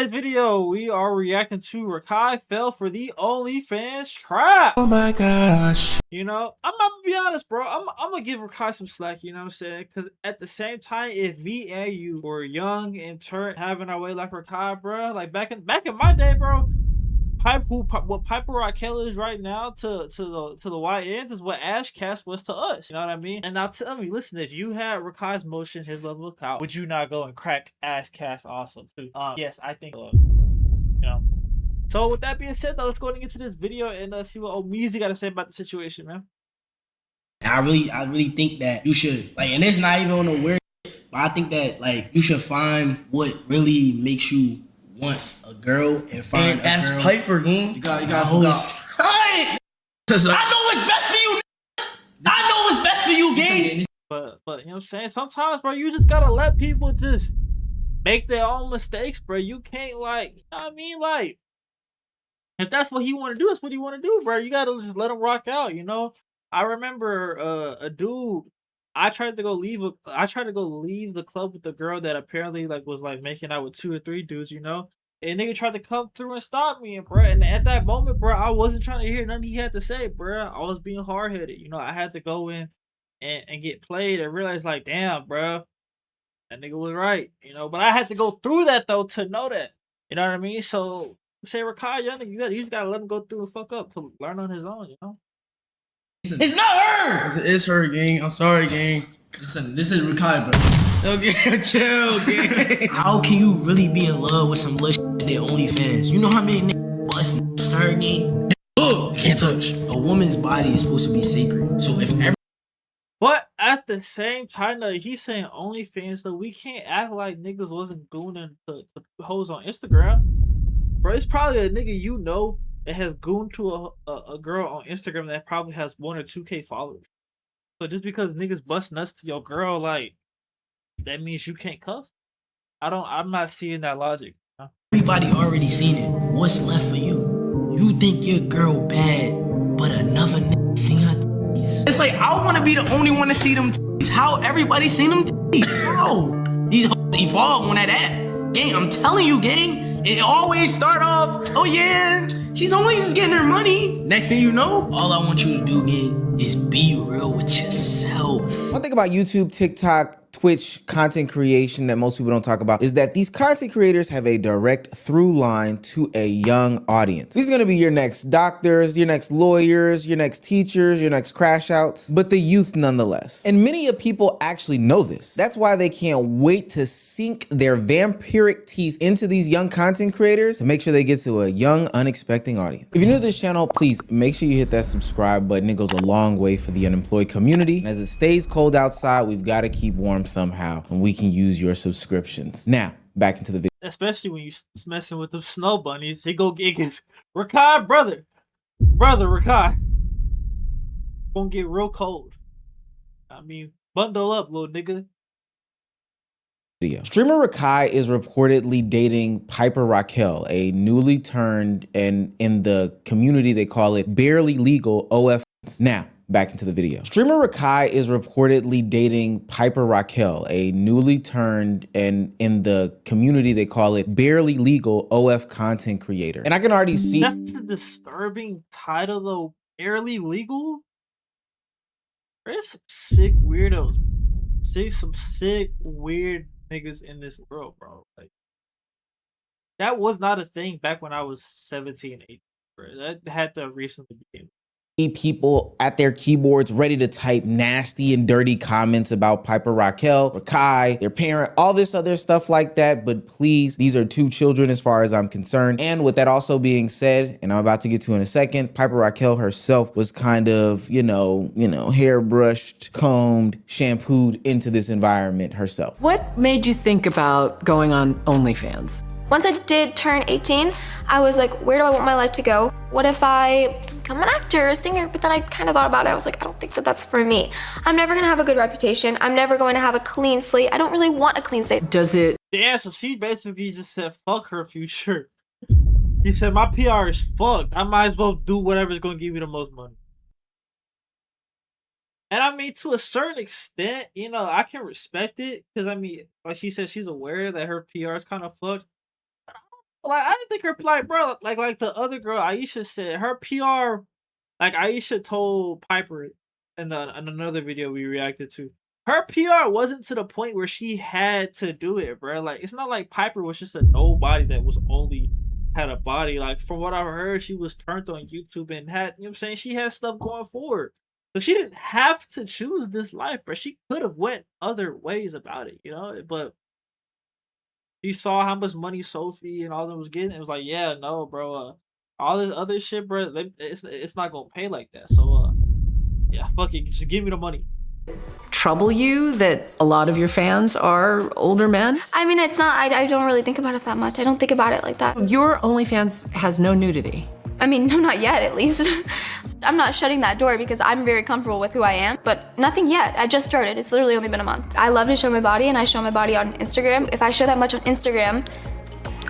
today's video, we are reacting to Rakai fell for the OnlyFans trap. Oh my gosh. You know, I'm gonna be honest, bro. I'm gonna give Rakai some slack, you know what I'm saying? Because at the same time, if me and you were young and turned having our way like Rakai, bro, like back in my day, bro, what Piper Raquel is right now to the YNs is what Ashcast was to us. You know what I mean? And now tell me, listen, if you had Rakai's motion, his level of clout, would you not go and crack Ashcast also too? Yes, I think so. You know. So with that being said, though, let's go ahead and get to this video and see what Omeezy got to say about the situation, man. I really think that you should and it's not even on a weird, but I think that you should find what really makes you want a girl and find a that's girl. Piper, gang. You got I know what's best for you. I know what's best for you, gang. But you know what I'm saying? Sometimes, bro, you just gotta let people just make their own mistakes, bro. You can't you know what I mean? If that's what he want to do, that's what he want to do, bro. You gotta just let him rock out, you know. I remember a dude. I tried to go leave the club with the girl that apparently was making out with 2 or 3 dudes, you know. And nigga tried to come through and stop me, bro. And at that moment, bro, I wasn't trying to hear nothing he had to say, bro. I was being hard headed, you know. I had to go in and get played and realize damn, bro, that nigga was right, you know. But I had to go through that though to know that, you know what I mean. So say Rakai, young nigga, you just gotta let him go through and fuck up to learn on his own, you know. It's not her. It's her, gang. I'm sorry, gang. Listen, this is Rakai, bro. Okay, chill, gang. How can you really be in love with some little shit that OnlyFans? You know how many niggas bust her, gang? Look, can't touch. A woman's body is supposed to be sacred. So if every But at the same time, though, he's saying OnlyFans, though, we can't act like niggas wasn't gooning to hoes on Instagram. Bro, it's probably a nigga you know that has gooned to a girl on Instagram that probably has 1 or 2K followers. So just because niggas bust nuts to your girl, that means you can't cuff? I'm not seeing that logic. Huh? everybody already seen it, what's left for you? You think your girl bad, but another nigga seen her titties. It's I want to be the only one to see them titties. How everybody seen them titties? How? These hoes evolve on that app. Gang, I'm telling you, gang, it always start off, oh yeah, she's always just getting her money. Next thing you know, all I want you to do, gang, is be real with yourself. One thing about YouTube, TikTok, Twitch content creation that most people don't talk about is that these content creators have a direct through line to a young audience. These are gonna be your next doctors, your next lawyers, your next teachers, your next crash outs, but the youth nonetheless. And many of people actually know this. That's why they can't wait to sink their vampiric teeth into these young content creators to make sure they get to a young, unexpected audience. If you're new to this channel, please make sure you hit that subscribe button. It goes a long way for the unemployed community. And as it stays cold outside, we've got to keep warm somehow, and we can use your subscriptions. Now, back into the video. Especially when you messing with the snow bunnies. They go get Rakai, brother Rakai. Gonna get real cold. I mean, bundle up, little nigga. Streamer Rakai is reportedly dating Piper Raquel, a newly turned, and in the community they call it barely legal OF. Now, back into the video. Streamer Rakai is reportedly dating Piper Raquel, a newly turned, and in the community they call it barely legal OF content creator. And I can already see— That's a disturbing title though. Barely legal? There's some sick weirdos. See some sick weird niggas in this world, bro. That was not a thing back when I was 17, 18, bro. That had to recently become. People at their keyboards ready to type nasty and dirty comments about Piper Raquel, Rakai, their parent, all this other stuff like that. But please, these are 2 children as far as I'm concerned. And with that also being said, and I'm about to get to in a second, Piper Raquel herself was kind of, you know, hairbrushed, combed, shampooed into this environment herself. What made you think about going on OnlyFans? Once I did turn 18, I was like, where do I want my life to go? What if I become an actor, a singer? But then I kind of thought about it. I was like, I don't think that that's for me. I'm never gonna have a good reputation. I'm never going to have a clean slate. I don't really want a clean slate. Does it? Yeah, so she basically just said, fuck her future. He said, my PR is fucked. I might as well do whatever's gonna give me the most money. And I mean, to a certain extent, you know, I can respect it. Because I mean, like she said, she's aware that her PR is kind of fucked. like I didn't think her like bro like the other girl Aisha said her PR like Aisha told Piper in another video we reacted to. Her PR wasn't to the point where she had to do it, bro. Like it's not like Piper was just a nobody that was only had a body. Like from what I heard, she was turned on YouTube and had, you know what I'm saying, she had stuff going forward. So she didn't have to choose this life, but she could have went other ways about it, you know. But she saw how much money Sophie and all them was getting. It was like, yeah, no, bro. All this other shit, bro. It's not gonna pay like that. So, yeah, fuck it. Just give me the money. Trouble you that a lot of your fans are older men? I mean, it's not, I don't really think about it that much. I don't think about it like that. Your OnlyFans has no nudity. I mean, no, not yet, at least. I'm not shutting that door because I'm very comfortable with who I am, but nothing yet. I just started. It's literally only been a month. I love to show my body, and I show my body on Instagram. If I show that much on Instagram,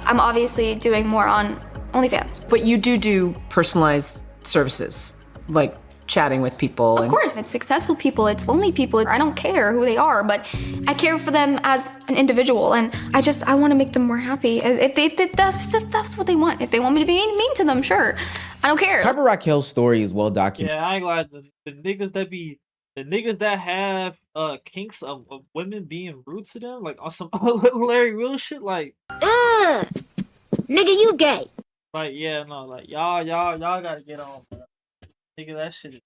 I'm obviously doing more on OnlyFans. But you do personalized services, like chatting with people. Of course, it's successful people, it's lonely people. I don't care who they are, but I care for them as an individual, and I want to make them more happy. If that's what they want. If they want me to be mean to them, sure. I don't care. Piper Raquel's story is well documented. Yeah, I ain't like the niggas that have kinks of women being rude to them, like on some Larry real shit, like nigga, you gay. like yeah, no, like y'all gotta get on, bro. Nigga, that shit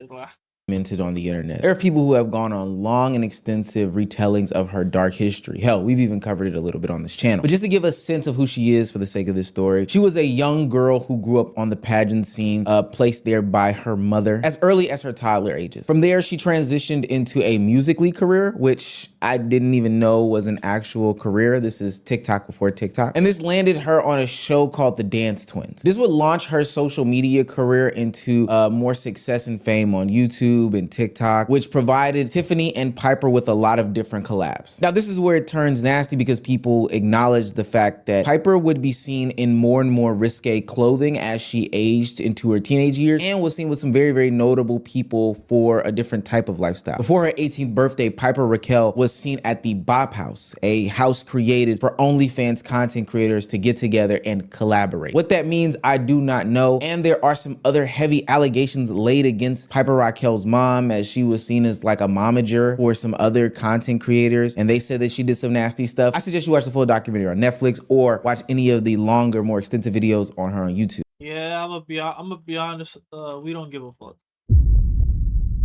is like Minted on the internet. There are people who have gone on long and extensive retellings of her dark history. Hell, we've even covered it a little bit on this channel. But just to give a sense of who she is for the sake of this story, she was a young girl who grew up on the pageant scene, placed there by her mother as early as her toddler ages. From there, she transitioned into a Musical.ly career, which I didn't even know was an actual career. This is TikTok before TikTok. And this landed her on a show called The Dance Twins. This would launch her social media career into more success and fame on YouTube and TikTok, which provided Tiffany and Piper with a lot of different collabs. Now, this is where it turns nasty because people acknowledge the fact that Piper would be seen in more and more risque clothing as she aged into her teenage years and was seen with some very, very notable people for a different type of lifestyle. Before her 18th birthday, Piper Raquel was seen at the Bop House, a house created for OnlyFans content creators to get together and collaborate. What that means, I do not know. And there are some other heavy allegations laid against Piper Raquel's mom, as she was seen as like a momager for some other content creators, and they said that she did some nasty stuff. I suggest you watch the full documentary on Netflix or watch any of the longer, more extensive videos on her on YouTube. yeah, I'm gonna be honest. We don't give a fuck.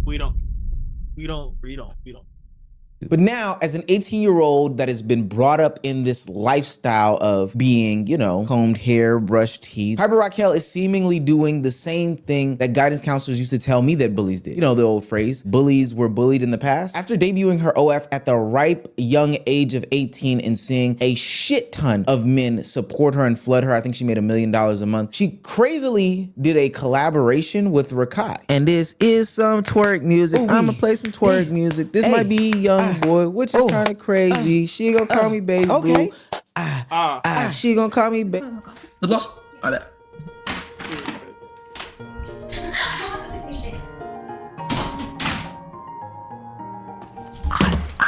We don't. But now, as an 18-year-old that has been brought up in this lifestyle of being, you know, combed hair, brushed teeth, Piper Raquel is seemingly doing the same thing that guidance counselors used to tell me that bullies did. You know, the old phrase, bullies were bullied in the past. After debuting her OF at the ripe young age of 18 and seeing a shit ton of men support her and flood her, I think she made $1 million a month, she crazily did a collaboration with Rakai. And this is some twerk music. I'ma play some twerk music. This might be young boy, which is kind of crazy. She gonna call me baby boo. She gonna call me baby. The boss. All that.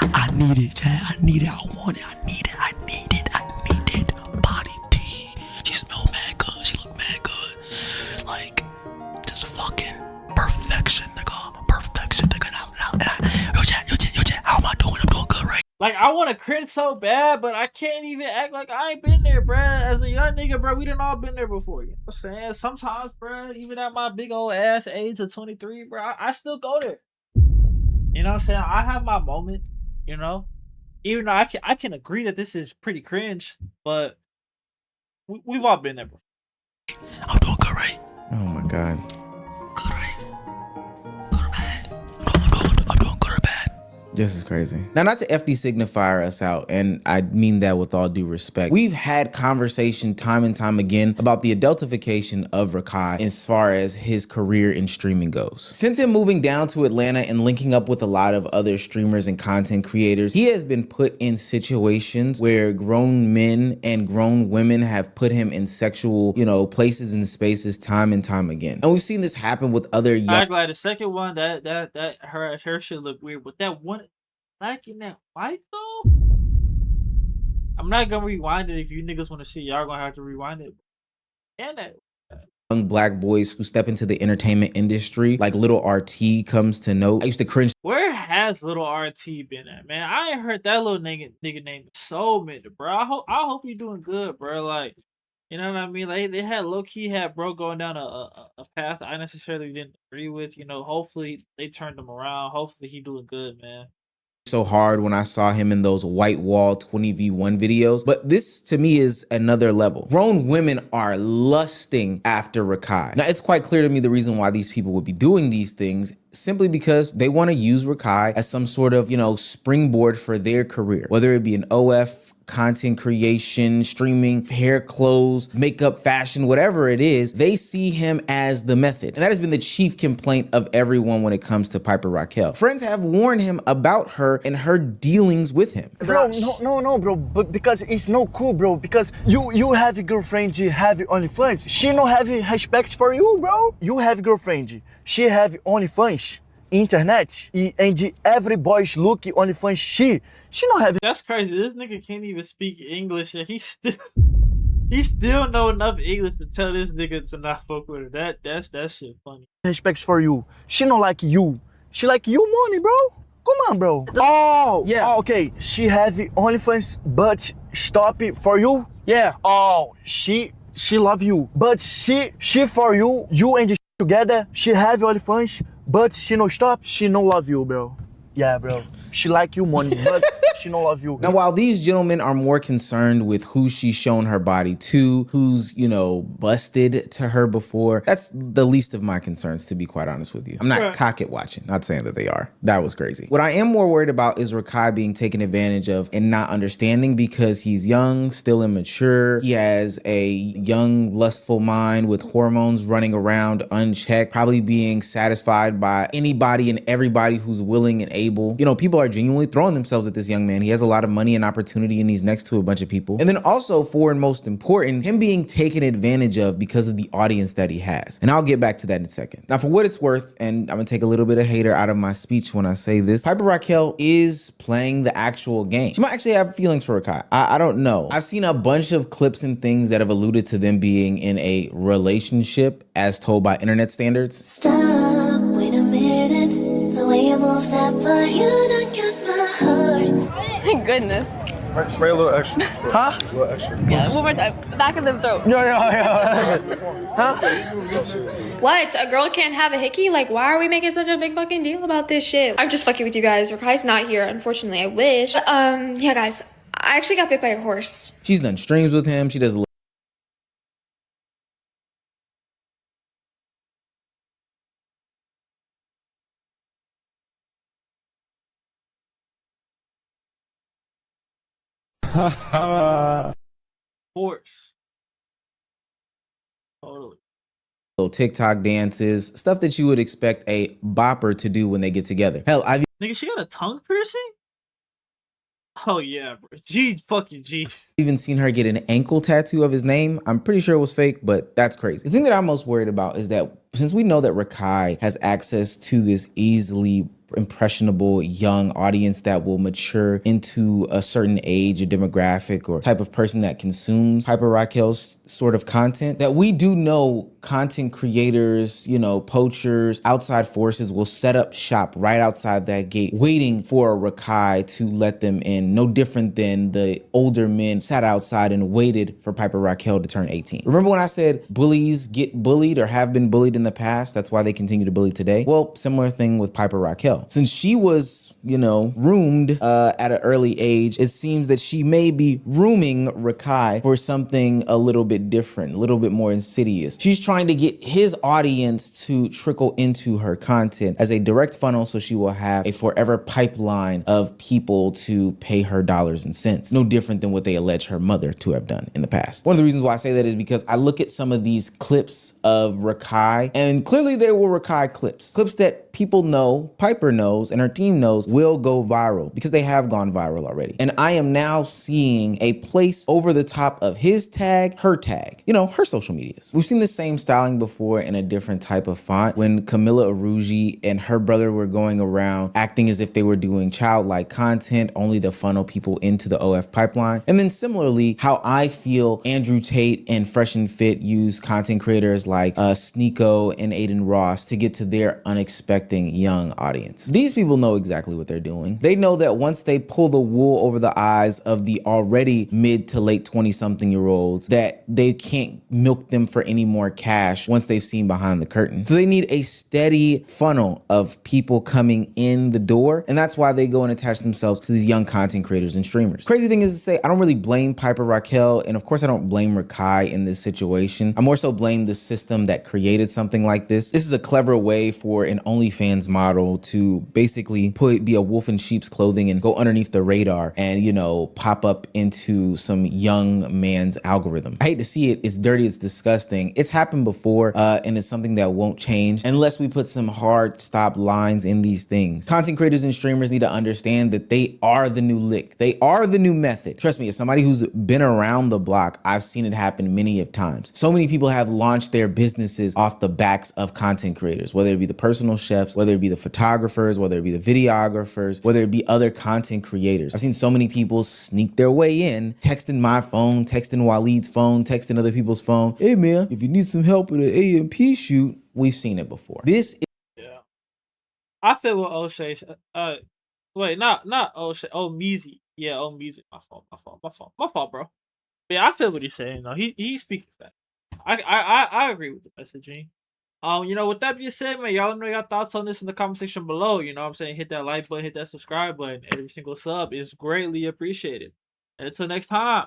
I need it, Chad. I need it. I want it. I need it. I need it. I need it. Body tea. She smell mad good. She look mad good. Like, just fucking perfection, nigga. Perfection, nigga. Yo, Chad. How am I doing? I'm doing good, right? Like, I want to cringe so bad, but I can't even act like I ain't been there, bruh. As a young nigga, bruh, we done all been there before. You know what I'm saying? Sometimes, bruh, even at my big old ass age of 23, bruh, I still go there. You know what I'm saying? I have my moments, you know? Even though I can agree that this is pretty cringe, but we've all been there before. I'm doing good, right? Oh my God. Good, right? Good or bad? I'm doing good or bad? This is crazy. Now, not to FD signifier us out, and I mean that with all due respect. We've had conversation time and time again about the adultification of Rakai as far as his career in streaming goes. Since him moving down to Atlanta and linking up with a lot of other streamers and content creators, he has been put in situations where grown men and grown women have put him in sexual, you know, places and spaces time and time again. And we've seen this happen with other young— I'm glad the second one, that her shit look weird, but that one black and that white though, I'm not gonna rewind it. If you niggas want to see, y'all gonna have to rewind it. And that. Young black boys who step into the entertainment industry, like Little RT comes to note. I used to cringe. Where has Little RT been at, man? I ain't heard that little nigga name in so minute, bro. I hope you doing good, bro. Like, you know what I mean? Like they had low key had bro going down a path I necessarily didn't agree with. You know, hopefully they turned him around. Hopefully he doing good, man. So hard when I saw him in those white wall 20v1 videos, but this to me is another level. Grown women are lusting after Rakai. Now it's quite clear to me the reason why these people would be doing these things, simply because they want to use Rakai as some sort of, you know, springboard for their career, whether it be an OF, content creation, streaming, hair, clothes, makeup, fashion, whatever it is. They see him as the method. And that has been the chief complaint of everyone when it comes to Piper Raquel. Friends have warned him about her and her dealings with him. Bro, no, bro, but because it's no cool, bro, because you have a girlfriend, you have OnlyFans, she don't have respect for you, bro. You have a girlfriend, she have OnlyFans, internet, and every boy's look OnlyFans, she don't have. That's crazy. This nigga can't even speak English, and he still know enough English to tell this nigga to not fuck with her. That shit funny. Respect for you. She don't like you. She like you money, bro. Come on, bro. Oh, yeah. Oh, okay. She have OnlyFans, but stop it for you. Yeah. Oh, she love you, but she for you. You and together. She have OnlyFans, but she no stop. She no love you, bro. Yeah, bro. She like you money, but she don't love you. Now, while these gentlemen are more concerned with who she's shown her body to, who's, you know, busted to her before, that's the least of my concerns, to be quite honest with you. I'm not cock it watching, not saying that they are. That was crazy. What I am more worried about is Rakai being taken advantage of and not understanding, because he's young, still immature. He has a young, lustful mind with hormones running around unchecked, probably being satisfied by anybody and everybody who's willing and able. You know, people are genuinely throwing themselves at this young man. He has a lot of money and opportunity, and he's next to a bunch of people. And then also, for and most important, him being taken advantage of because of the audience that he has. And I'll get back to that in a second. Now, for what it's worth, and I'm gonna take a little bit of hater out of my speech when I say this, Piper Raquel is playing the actual game. She might actually have feelings for Rakai. I don't know. I've seen a bunch of clips and things that have alluded to them being in a relationship as told by internet standards. Stop, wait a minute. The way you move that butt, you don't get my heart. Thank goodness. Spray a little extra. Huh? A little extra. Yeah, one more time. Back of the throat. Yeah. Huh? What? A girl can't have a hickey? Like, why are we making such a big fucking deal about this shit? I'm just fucking with you guys. Rakai's not here, unfortunately. I wish. But, yeah, guys. I actually got bit by a horse. She's done streams with him. She does Horse. Totally. little TikTok dances, stuff that you would expect a bopper to do when they get together. Hell, I've Nigga, she got a tongue piercing? Oh yeah, bro. Gee, fucking jeez. even seen her get an ankle tattoo of his name. I'm pretty sure it was fake, but that's crazy. The thing that I'm most worried about is that since we know that Rakai has access to this easily impressionable young audience that will mature into a certain age or demographic or type of person that consumes Piper Raquel's sort of content, that we do know content creators, you know, poachers, outside forces will set up shop right outside that gate waiting for a Rakai to let them in. No different than the older men sat outside and waited for Piper Raquel to turn 18. Remember when I said bullies get bullied or have been bullied in the past? That's why they continue to bully today. Well, similar thing with Piper Raquel. Since she was, you know, roomed at an early age, it seems that she may be rooming Rakai for something a little bit different, a little bit more insidious. She's trying to get his audience to trickle into her content as a direct funnel, so she will have a forever pipeline of people to pay her dollars and cents. No different than what they allege her mother to have done in the past. One of the reasons why I say that is because I look at some of these clips of Rakai, and clearly they were Rakai clips that people know, Piper knows, and her team knows will go viral because they have gone viral already. And I am now seeing a place over the top of his tag, her tag, you know, her social medias. We've seen the same styling before in a different type of font when Camilla Aruji and her brother were going around acting as if they were doing childlike content only to funnel people into the OF pipeline. And then similarly, how I feel Andrew Tate and Fresh and Fit use content creators like Sneeko and Aiden Ross to get to their unexpected young audience. These people know exactly what they're doing. They know that once they pull the wool over the eyes of the already mid to late 20-something-year-olds, that they can't milk them for any more cash once they've seen behind the curtain. So they need a steady funnel of people coming in the door, and that's why they go and attach themselves to these young content creators and streamers. Crazy thing is to say, I don't really blame Piper Raquel, and of course I don't blame Rakai in this situation. I more so blame the system that created something like this. This is a clever way for an OnlyFans model to basically be a wolf in sheep's clothing and go underneath the radar and, you know, pop up into some young man's algorithm. I hate to see it. It's dirty. It's disgusting. It's happened before, and it's something that won't change unless we put some hard stop lines in these things. Content creators and streamers need to understand that they are the new lick. They are the new method. Trust me, as somebody who's been around the block, I've seen it happen many of times. So many people have launched their businesses off the backs of content creators, whether it be the personal chefs, whether it be the photographers, whether it be the videographers, whether it be other content creators. I've seen so many people sneak their way in, texting my phone, texting Waleed's phone, texting other people's phone. Hey man, if you need some help with an AMP shoot, we've seen it before. This is I feel what O'Shea. Wait, not O'Shea. Oh, Meezy. Yeah, oh, Meezy. My fault, bro. Yeah, I feel what he's saying. No, he's speaking fact. I agree with the messaging. You know, with that being said, man, y'all know your thoughts on this in the comment section below. You know what I'm saying? Hit that like button, hit that subscribe button. Every single sub is greatly appreciated. And until next time.